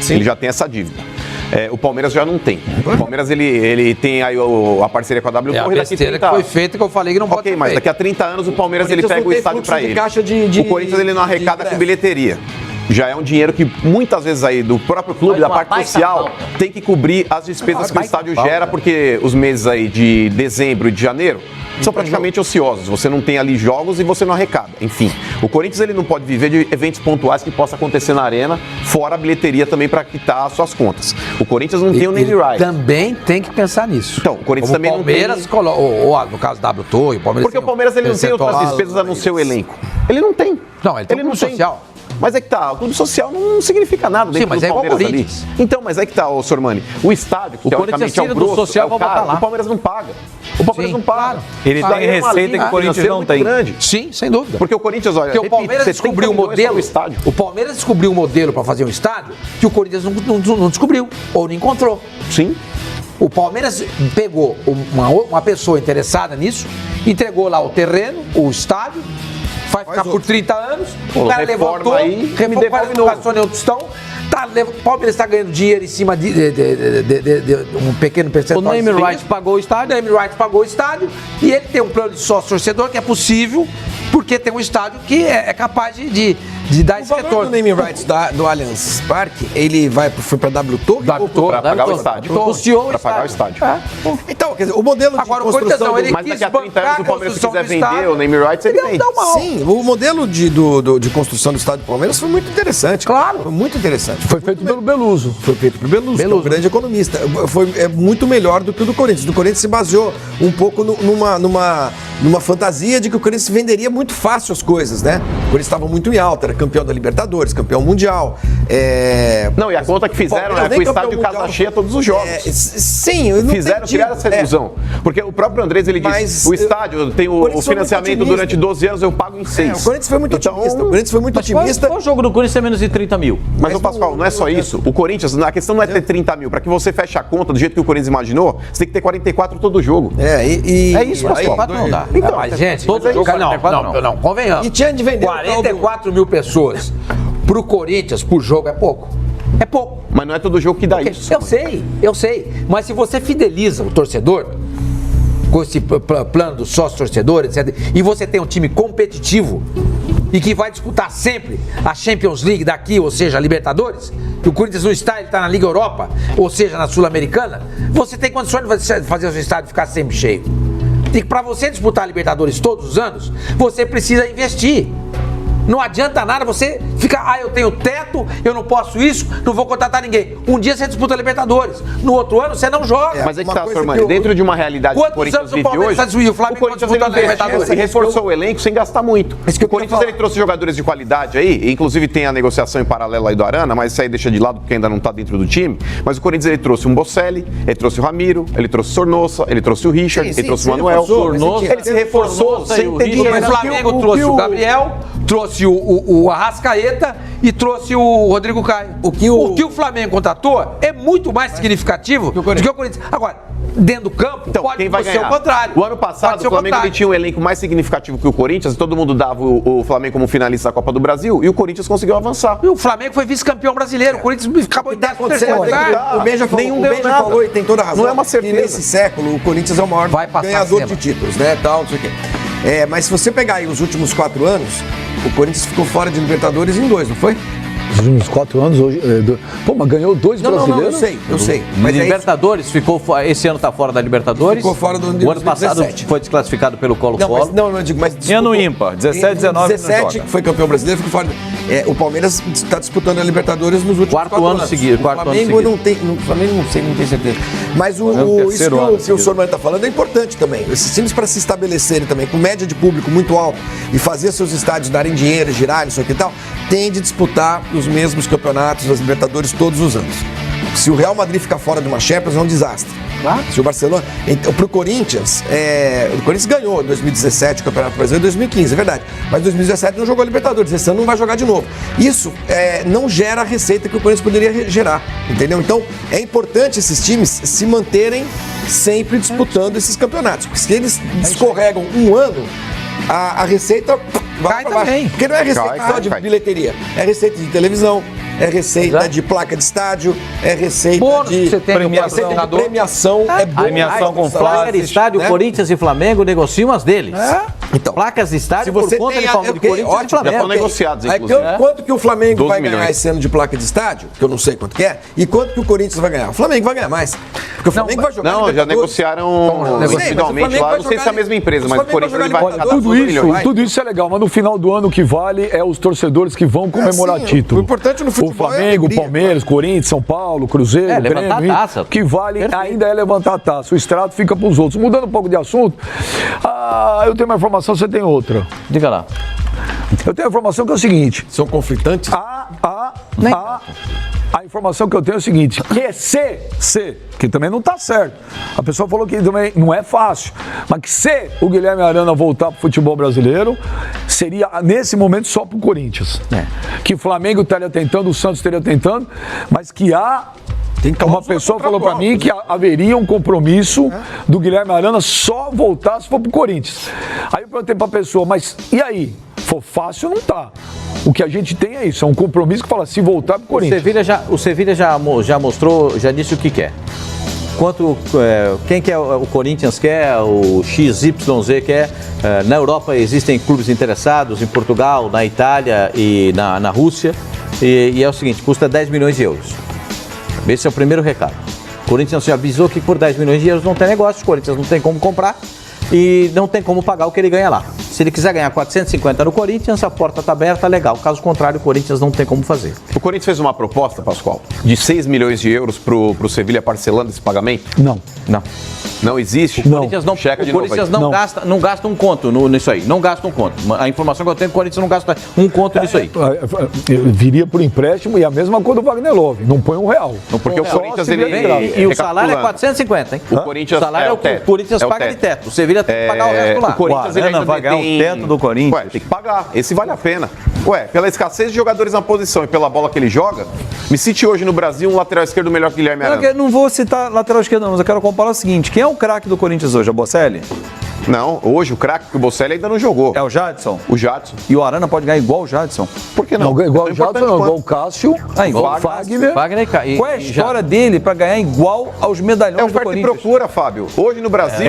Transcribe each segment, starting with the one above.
Sim. Ele já tem essa dívida. O Palmeiras já não tem. O Palmeiras, ele tem aí a parceria com a W Torre. A besteira que foi feita, que eu falei que não pode ser mas daqui a 30 anos o Palmeiras ele pega o estádio para ele. O Corinthians ele não arrecada com bilheteria. Já é um dinheiro que muitas vezes aí do próprio clube, da parte social, tem que cobrir as despesas que o estádio gera, porque os meses aí de dezembro e de janeiro são praticamente ociosos. Você não tem ali jogos e você não arrecada. Enfim, o Corinthians ele não pode viver de eventos pontuais que possa acontecer na arena, fora a bilheteria também para quitar as suas contas. O Corinthians não tem o name right. Também tem que pensar nisso. Então, o Corinthians também não tem. Ou no caso da W Torre, o Palmeiras. Porque o Palmeiras ele não tem outras despesas a não ser o elenco. Ele não tem. Não, ele tem um clube social. Mas é que tá, o clube social não significa nada dentro do Palmeiras ali. Então, mas é que tá, ô Sormani, o estádio, que teoricamente é o grosso, social, o Palmeiras não paga. O Palmeiras não paga. Ele tem receita que o Corinthians não tem. Grande. Sim, sem dúvida. Porque o Corinthians, olha, porque o Palmeiras descobriu o modelo. O Palmeiras descobriu um modelo para fazer um estádio que o Corinthians não descobriu ou não encontrou. Sim. O Palmeiras pegou uma pessoa interessada nisso, entregou lá o terreno, o estádio. Vai ficar por 30 anos, o cara levantou, reforma outros estão. O Palmeiras está ganhando dinheiro em cima de um pequeno percentual. O Name Rights pagou o estádio. O Name Rights pagou o estádio e ele tem um plano de sócio-torcedor que é possível, porque tem um estádio que é capaz de dar esse retorno. O Name Rights do Allianz Parque, ele foi para W Torre? Para pagar o estádio. Para pagar o estádio. Então, quer dizer, o modelo de construção... Mas daqui a 30 anos o Palmeiras quiser vender o Name Rights, ele vende. Sim, o modelo de construção do estádio do Palmeiras foi muito interessante. Claro. Foi muito interessante. Foi feito pelo Beluso. Foi feito pelo Beluso, que é um grande economista. É muito melhor do que o do Corinthians. O do Corinthians se baseou um pouco numa fantasia de que o Corinthians venderia muito fácil as coisas, né? O Corinthians estava muito em alta, era campeão da Libertadores, campeão mundial. Não, e a conta que fizeram é com o estádio casa cheia todos os jogos. Sim, fizeram criar essa ilusão. Porque o próprio Andrés, ele disse, o estádio tem o financiamento durante 12 anos, eu pago em 6. O Corinthians foi muito otimista. O Corinthians foi muito otimista. Qual o jogo do Corinthians é menos de 30 mil? Mas, ô Pascoal, não é só isso. O Corinthians, a questão não é ter 30 mil. Para que você feche a conta do jeito que o Corinthians imaginou, você tem que ter 44 todo jogo. É isso, Pascoal. Não dá. Então, mas, gente, todo jogo não, convenhamos. E tinha de vender 44 mil pessoas pro Corinthians, por jogo, é pouco. É pouco. Mas não é todo jogo que dá isso. Eu sei. Mas se você fideliza o torcedor, com esse plano do sócio-torcedor, etc., e você tem um time competitivo e que vai disputar sempre a Champions League daqui, ou seja, a Libertadores, que o Corinthians não está, ele está na Liga Europa, ou seja, na Sul-Americana, você tem condições de fazer o seu estádio ficar sempre cheio. E para você disputar a Libertadores todos os anos, você precisa investir. Não adianta nada você ficar, eu tenho teto, eu não posso isso, não vou contratar ninguém. Um dia você disputa a Libertadores, no outro ano você não joga. Mas é que tá, Sormani, dentro de uma realidade que o Corinthians vive hoje, o Corinthians reforçou o elenco sem gastar muito. O Corinthians ele trouxe jogadores de qualidade aí, inclusive tem a negociação em paralelo aí do Arana, mas isso aí deixa de lado porque ainda não está dentro do time. Mas o Corinthians ele trouxe um Bocelli, ele trouxe o Ramiro, ele trouxe o Sornosa, ele trouxe o Richard, ele trouxe o Manuel. Ele se reforçou sem ter dinheiro. O Flamengo trouxe o Gabriel, trouxe o Arrascaeta e trouxe o Rodrigo Caio. O que o Flamengo contratou é muito mais significativo do que o Corinthians. Agora, dentro do campo, então, pode ser o contrário. O ano passado, o Flamengo ele tinha um elenco mais significativo que o Corinthians, todo mundo dava o Flamengo como finalista da Copa do Brasil, e o Corinthians conseguiu avançar. E o Flamengo foi vice-campeão brasileiro, o Corinthians acabou de dar o Benja falou e tem toda a razão. Não é uma certeza. E nesse século, o Corinthians é o maior ganhador de títulos, né? Tal, não sei o quê. Mas se você pegar aí os últimos 4 anos, o Corinthians ficou fora de Libertadores em 2, não foi? Nos últimos 4 anos, hoje. Mas ganhou 2 brasileiros? Não, eu sei. Mas Libertadores ficou. Esse ano está fora da Libertadores. Ficou fora do O ano passado foi desclassificado pelo Colo-Colo. Não digo, mas. Ano ímpar, 17, 19. 17, que foi campeão brasileiro, ficou fora. O Palmeiras está disputando a Libertadores nos últimos 4 anos. O Flamengo não tem. O Flamengo não sei, não tenho certeza. Mas isso que o Sormani está falando é importante também. Esses times, para se estabelecerem também, com média de público muito alta e fazer seus estádios darem dinheiro, girarem, isso aqui e tal, tem de disputar os mesmos campeonatos das Libertadores todos os anos. Se o Real Madrid ficar fora de uma Champions, é um desastre. Claro. Se o Barcelona... Então, pro Corinthians, o Corinthians ganhou em 2017 o Campeonato Brasileiro, em 2015, é verdade. Mas em 2017 não jogou a Libertadores, esse ano não vai jogar de novo. Isso não gera a receita que o Corinthians poderia gerar, entendeu? Então, é importante esses times se manterem sempre disputando esses campeonatos. Porque se eles escorregam um ano, a receita vai para baixo. Porque não é receita só de bilheteria, é receita de televisão, é receita de placa de estádio, é receita Bônus de que você tem no receita de patrocinador. premiação, é bom. Premiação com salário, placas de estádio, né? Corinthians e Flamengo negociam as deles. Então, Placas de estádio se por você conta tem de a- Corinthians ok, e ótimo, já Flamengo. estão negociados, Aí, inclusive. quanto que o Flamengo 12 vai ganhar milhões. esse ano de placa de estádio, que eu não sei quanto que é, e quanto que o Corinthians vai ganhar? O Flamengo vai ganhar mais. Porque o Flamengo vai jogar Não, já Libertadores. negociaram individualmente lá. Não sei se é a mesma empresa, mas o Corinthians ele vai pagar Tudo 12 milhões. tudo isso é legal, mas no final do ano o que vale é os torcedores que vão comemorar sim, título. o importante no futebol O Flamengo, é a alegria, Palmeiras, Corinthians, São Paulo, Cruzeiro, levantar Grêmio, a taça. o que vale Perfeito. ainda é levantar a taça. O extrato fica para os outros. Mudando um pouco de assunto, eu tenho uma informação, você tem outra. Diga lá. Eu tenho a informação que é o seguinte. São conflitantes? A informação que eu tenho é o seguinte, que se, que também não está certo. A pessoa falou que também não é fácil, mas que se o Guilherme Arana voltar para o futebol brasileiro, seria nesse momento só para o Corinthians. Que o Flamengo estaria tentando, o Santos estaria tentando, mas que uma pessoa falou para mim que haveria um compromisso do Guilherme Arana só voltar se for pro Corinthians. Aí eu perguntei pra pessoa, mas e aí? For fácil, não tá. O que a gente tem é isso, é um compromisso que fala se voltar pro Corinthians. O Sevilha já mostrou, já disse o que quer. Quem quer o Corinthians quer, o XYZ quer. Na Europa existem clubes interessados, em Portugal, na Itália e na Rússia. E é o seguinte, custa 10 milhões de euros. Esse é o primeiro recado. O Corinthians já avisou que por 10 milhões de euros não tem negócio, o Corinthians não tem como comprar e não tem como pagar o que ele ganha lá. Se ele quiser ganhar 450 no Corinthians, a porta está aberta, legal. Caso contrário, o Corinthians não tem como fazer. O Corinthians fez uma proposta, Pascoal, de 6 milhões de euros pro Sevilha parcelando esse pagamento? Não. Não existe? Não. O Corinthians não, Checa de o Corinthians novo aí. não gasta um conto nisso aí. Não gasta um conto. A informação que eu tenho é que o Corinthians não gasta um conto nisso aí. Viria por empréstimo e a mesma coisa do Wagner Love, não põe R$1. Porque o Corinthians, se ele... vier E o salário é 450, hein? O Corinthians O salário é o teto. O Corinthians É o paga teto. de teto. O Sevilha tem que pagar o resto lá. O Corinthians ele ainda vai ganhar o tem- teto do Corinthians. Ué, tem que pagar. Esse vale a pena. Ué, pela escassez de jogadores na posição e pela bola que ele joga, me cite hoje no Brasil um lateral esquerdo melhor que Guilherme Arana. Eu não vou citar lateral esquerdo, não, mas eu quero comparar o seguinte: quem é o craque do Corinthians hoje? A Bocelli? Não, hoje o craque que o Bocelli ainda não jogou. É o Jadson? O Jadson. E o Arana pode ganhar igual o Jadson? Por que não? Não, igual Tão o Jadson, importante não, igual quanto. o Cássio, Igual o Fagner. Wagner e Qual é a história dele pra ganhar igual aos medalhões É do oferta e Corinthians? procura, Fábio. Hoje no Brasil...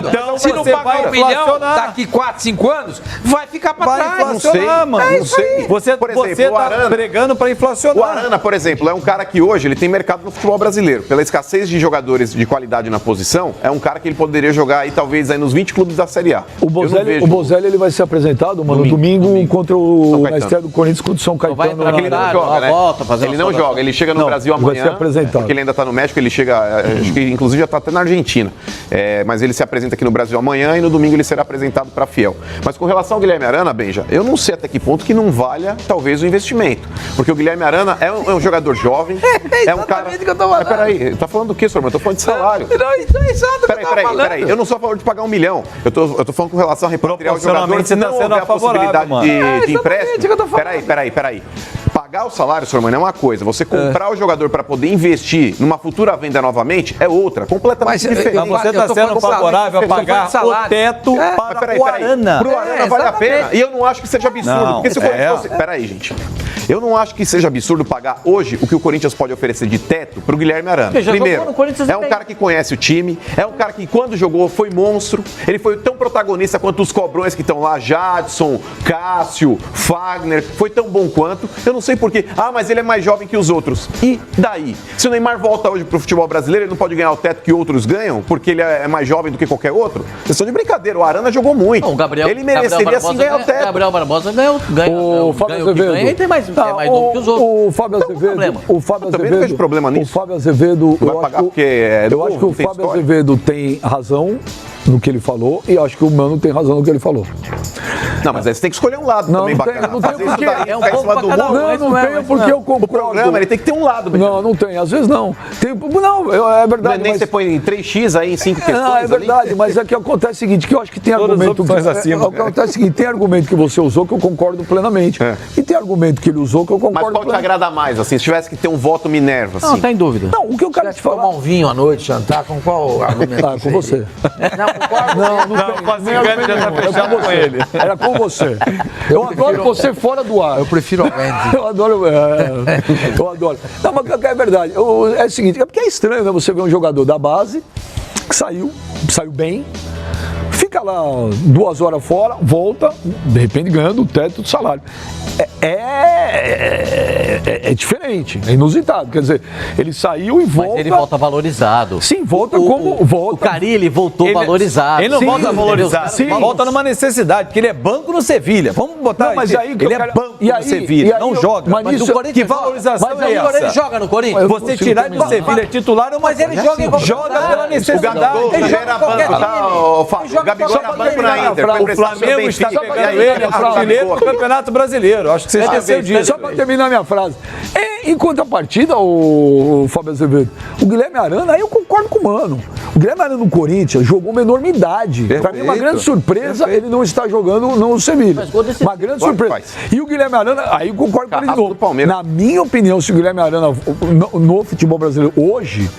Então se não você pagar vai 1 milhão, inflacionar. daqui 4, 5 anos, vai ficar pra Vai trás. inflacionar, mano. não sei. Você, Por exemplo, você o tá Arana- pregando pra inflacionar. O Arana, por exemplo, é um cara que hoje ele tem mercado no futebol brasileiro. Pela escassez de jogadores de qualidade na posição, é um cara que ele poderia jogar aí talvez aí nos 20 clubes da Série A. O Bozelli ele vai ser apresentado, mano, domingo contra São na Caetano. estreia do Corinthians contra o São vai Caetano. entrar Porque ele não Claro, joga, uma né? volta, fazer Ele uma não saudação. joga, ele chega no Não, Brasil vai amanhã. ser apresentado. Porque ele ainda tá no México, ele chega, acho que inclusive já tá até na Argentina. Mas ele se apresenta aqui no Brasil amanhã e no domingo ele será apresentado para Fiel. Mas com relação ao Guilherme Arana, Benja, eu não sei até que ponto que não valha talvez o investimento. Porque o Guilherme Arana é um jogador jovem, é um cara... exatamente o que eu tô falando. Mas peraí, tá falando do quê, senhor? Eu tô falando de salário. Não, isso é exato o que eu tava falando. Peraí, eu não sou a favor de pagar 1 milhão. Eu tô falando com relação a repatriar o jogador Proporcionalmente, se você tá não sendo houver a favorável, possibilidade mano. de exatamente empréstimo. o que eu tô falando. Peraí. Pagar o salário, senhor, mano, é uma coisa. Você comprar o jogador para poder investir numa futura venda novamente é outra, completamente Mas, diferente. Mas você Eu está tô sendo falando favorável a salário. pagar Eu tô falando o salário. teto Mas para o Arana. Pro Arana vale a pena. exatamente. E eu não acho que seja absurdo. Não, porque se o Corinthians fosse... Peraí, gente. Eu não acho que seja absurdo pagar hoje o que o Corinthians pode oferecer de teto pro Guilherme Arana. Porque já Primeiro, jogou no Corinthians é um bem. cara que conhece o time, é um cara que quando jogou foi monstro, ele foi tão protagonista quanto os cobrões que estão lá, Jadson, Cássio, Fagner, foi tão bom quanto. Eu não sei porquê. Mas ele é mais jovem que os outros. E daí? Se o Neymar volta hoje pro futebol brasileiro, ele não pode ganhar o teto que outros ganham, porque ele é mais jovem do que qualquer outro? Vocês estão de brincadeira, o Arana jogou muito. Não, o Gabriel, ele mereceria Gabriel sim ganhar o teto. Gabriel Barbosa ganha O Fábio o que ganha, Azevedo. ele tem mais novo que os outros. O Fábio Azevedo. problema. O Fábio Eu também Azevedo. não vejo problema nisso. O Fábio Azevedo. Não vai pagar porque é eu novo, acho que o tem Fábio história. Azevedo tem razão no que ele falou e acho que o Mano tem razão no que ele falou. Não, mas aí você tem que escolher um lado Não, também não tem- bacana. não tem Fazer porque- isso daí, é um ficar em pouco cima do pra cada muro. um. Não, não não é, tenho mas porque não. eu O concordo. programa, ele tem que ter um lado, Benjamin. Não, não tem. Às vezes não. Tem, não, é Não verdade. é nem mas- você põe em 3x aí em 5 questões Não, é ali. verdade, mas é que acontece o seguinte, que eu acho que tem Todas as argumento... opções acima. Acontece o seguinte, tem argumento que você usou que eu concordo plenamente. É. E tem argumento que ele usou que eu Mas concordo qual te plenamente. agrada mais, assim? Se tivesse que ter um voto Minerva, assim. Não, tá em dúvida. Não, o que eu quero te Tomar falar... um vinho à noite, jantar, com qual argumento? Ah, com você. Não, concordo. Não tem. Com a cigana já tá fechado com ele. Era com você. Eu adoro você fora do ar. Eu prefiro o Andy. Eu adoro. Eu adoro. Não, mas é verdade. É o seguinte, é porque é estranho, né? Você ver um jogador da base que saiu bem, fica lá 2 horas fora, volta, de repente ganhando o teto do salário. É diferente, é inusitado. Quer dizer, ele saiu e volta. Mas ele volta valorizado. Sim, volta como volta. O Carille voltou valorizado. Ele não Sim, volta valorizado, sim. volta numa necessidade, porque ele é banco no Sevilha. Vamos botar Não, mas isso. aí que ele eu é quero- banco e no aí- Sevilha, e aí não eu- joga. mas Mas isso- no Corinthians que valorização mas é agora essa? ele joga no Corinthians? Eu Você consigo tirar ele do terminar. Sevilha é titular é uma Mas ele coisa. joga em qualquer Joga lugar. pela O necessidade. Gabigol Ele já joga era em qualquer banco, tá, time. ô, Fábio? Ele joga O Gabigol só era pra banco na terminar, Inter, foi O emprestado pelo Flamengo está Benfica. pegando E aí, ele, Gabigol? artilheiro do Campeonato Brasileiro. Acho que você esqueceu disso. Só para terminar minha frase. Em contrapartida, o Fábio Azevedo, o Guilherme Arana, aí eu concordo com o Mano. O Guilherme Arana no Corinthians jogou uma enormidade. Para mim, uma grande surpresa, ele não está jogando no Sevilha. Uma grande surpresa. E o Guilherme Arana, aí eu concordo com ele de Carrasco novo. do Palmeiras. Na minha opinião, se o Guilherme Arana no futebol brasileiro hoje,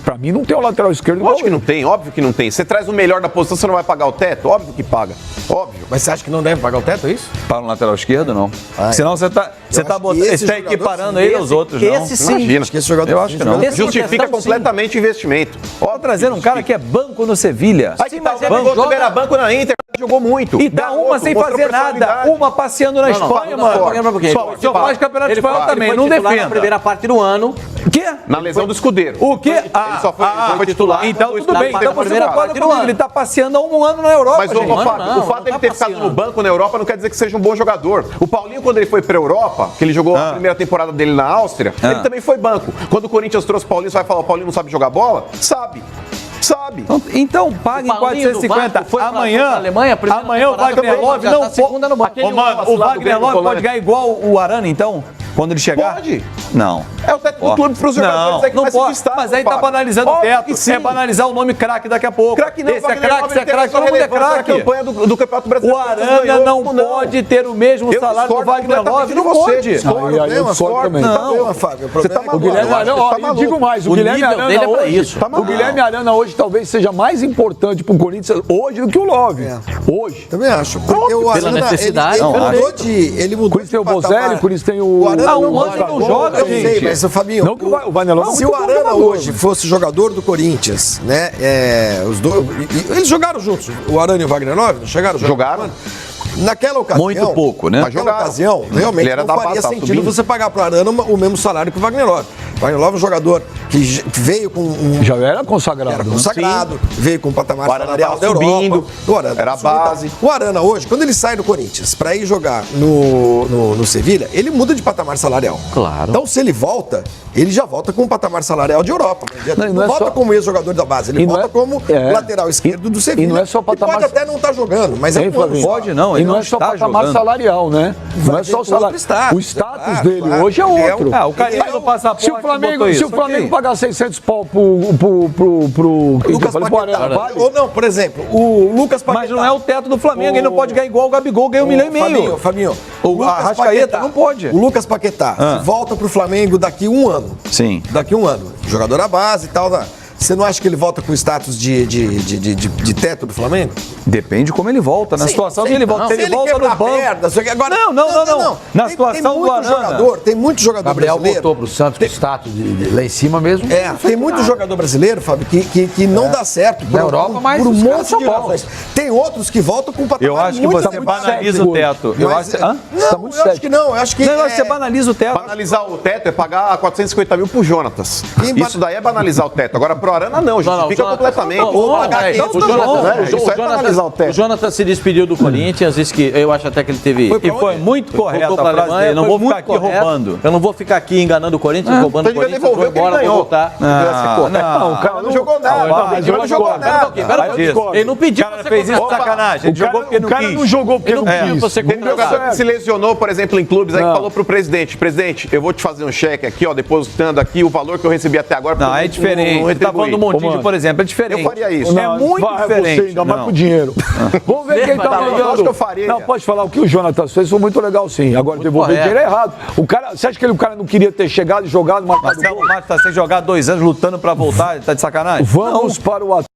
para mim, não tem o lateral esquerdo igual Lógico que ele. não tem, óbvio que não tem. Você traz o melhor da posição, você não vai pagar o teto? Óbvio que paga. Óbvio. Mas você acha que não deve pagar o teto, é isso? Para o lateral esquerdo, não. Senão você tá acho que esse está jogador, equiparando sim, ele aos outros, não. Esse sim. Imagina. Acho que esse jogador... Eu acho que não. Esse Justifica questão, completamente o investimento. Tá trazendo um cara que é banco no Sevilha. Aí que tá, o mas ele Gabigol joga- também era banco na Inter, jogou muito. E tá Garoto, uma sem mostrou fazer nada, personalidade. uma passeando na Espanha, mano. Só faz campeonato espanhol também, não Na defenda. primeira parte do ano. Quê? Na lesão do escudeiro. O quê? Ele só foi titular. Então quando tudo o bem, Escudeiro então foi você primeira concorda parte do comigo, ano. ele tá passeando há um ano na Europa, Mas, gente. ô, Fábio, não, o fato não dele tá ter ficado passeando. no banco na Europa não quer dizer que seja um bom jogador. O Paulinho, quando ele foi pra Europa, que ele jogou a primeira temporada dele na Áustria, ele também foi banco. Quando o Corinthians trouxe o Paulinho, você vai falar, o Paulinho não sabe jogar bola? Sabe. Então paguem O Paulinho do 450. banco foi pra Amanhã, Alemanha, a primeira amanhã o temporada Wagner também, Love já não tá segunda no banco. Ô, mano, o Wagner Love pode ganhar igual o Arana, então? Quando ele chegar? Pode. Não. É o teto do clube pros jogadores Não, aí que não vai se pode. destacar, Mas aí tá Fábio. banalizando o Óbvio teto. que sim. É banalizar o nome craque daqui a pouco. Craque não, Esse é Wagner craque, Love esse é teve craque, sua todo mundo é relevância na craque. campanha do Campeonato Brasileiro. O Arana não pode ter o mesmo salário do Wagner Love. Não pode. Aí eu discordo também. Não, Fábio. Você tá O maluco. Guilherme Eu acho que Arana, você ó, tá eu maluco. digo mais, o O Guilherme nível Arana dele é pra hoje, isso. Tá o maluco. Guilherme Arana hoje talvez seja mais importante pro Corinthians hoje do que o Love. Hoje. Também acho. Porque o Pela Arana, necessidade, ele não, mudou de... Ele mudou Por isso tem o de patamar. Bozelli, por isso tem o... O Arana um não ano ele não joga, Eu sei, gente. mas o Fabinho... Não que o Wagner Love é Se muito o bom Arana jogador. hoje fosse jogador do Corinthians, né? Os dois... Eles jogaram juntos, o Arana e o Wagner Love, não chegaram? Jogaram. Naquela ocasião... Muito pouco, né? Naquela Jogaram. ocasião, realmente Ele era não da faria base, tava sentido subindo. você pagar pro Arana o mesmo salário que o Wagner Love. O Wagner Love é um jogador que veio com um... Já era consagrado. Era né? consagrado, veio com um patamar O Arana salarial tava da Europa. subindo, O Arana era tava subindo, base. tá? O Arana hoje, quando ele sai do Corinthians para ir jogar no Sevilha, ele muda de patamar salarial. Claro. Então, se ele volta, ele já volta com um patamar salarial de Europa. Ele não é volta só- como ex-jogador da base, ele E não volta é- como é. lateral esquerdo do Sevilha. E não é só patamar- Ele pode até não estar jogando, mas é Hein, um ano Flavinho? só. Pode não, E ele não não é só está patamar jogando. salarial, né? Não é vir só o com salário. outro status. O status Claro, dele claro. hoje é Ele é outro. um- Ah, o Carille no passaporte Se o Flamengo, botou se isso, o Flamengo ok. pagar 600 pau pro Lucas Paquetá. Ou não, por exemplo, o Lucas Paquetá. Mas não é o teto do Flamengo, ele não pode ganhar igual o Gabigol, ganha 1,5 milhão. Fabinho, O Lucas Arrascaeta Paquetá. não pode. O Lucas Paquetá volta pro Flamengo daqui um ano. Sim. Daqui um ano. Jogador à base e tal. Você não acha que ele volta com o status de teto do Flamengo? Depende de como ele volta. Na situação que ele volta. Se ele volta no quebrar a banco. perna, só que agora, Não. Na situação do Arana. Tem muito jogador Gabriel brasileiro. voltou pro Santos com status lá em cima mesmo. Tem muito jogador brasileiro, Fábio, que não dá certo. Na Europa, mas por um os caras monte são de bons. razões. Tem outros que voltam com um patamar Eu acho que muito você acima. banaliza o teto. Eu Mas, acho. Hã? Não, muito eu acho que não. Eu acho que Não, eu acho que você banaliza o teto. Banalizar o teto é pagar 450 mil pro Jonatas. Isso daí é banalizar o teto. Agora pro Arana não, justifica completamente. Ô, Pagar velho, 500 o Jonathan- velho, isso é banalizar o o teto. Jonathan se despediu do Corinthians, disse que eu acho até que ele teve. E foi muito correta voltou a pra frase dele. Não foi vou muito ficar aqui correto. roubando. Eu não vou ficar aqui enganando o Corinthians, roubando o Então devia Corinthians, devolver vou o que ele embora, vou ganhou. voltar. Não, o cara não jogou nada. mas Ele eu não jogou discordo. nada. Ele não pediu O cara pra fez ser isso de contratado. sacanagem. Ele jogou porque não O cara quis. não jogou porque não pediu quis. pra ser Teve um jogador que se lesionou, por exemplo, em clubes, aí que Não. falou pro presidente: presidente, eu vou te fazer um cheque aqui, ó, depositando aqui o valor que eu recebi até agora. Não, porque é eu diferente. não Você tá falando do retribuí. Montijo, por exemplo, é diferente. Eu faria isso. É muito Vai diferente. Você ainda mais Não. com dinheiro. Vamos ver quem tá Mas eu mandando. acho que eu faria. Não, pode falar. O que o Jonatas fez foi muito legal, sim. Agora, devolver correto. dinheiro é errado. O cara, você acha que o cara não queria ter chegado e jogado, marcado Marcelo Matos tá sem jogar 2 anos lutando pra voltar, tá de sacanagem? Vamos para o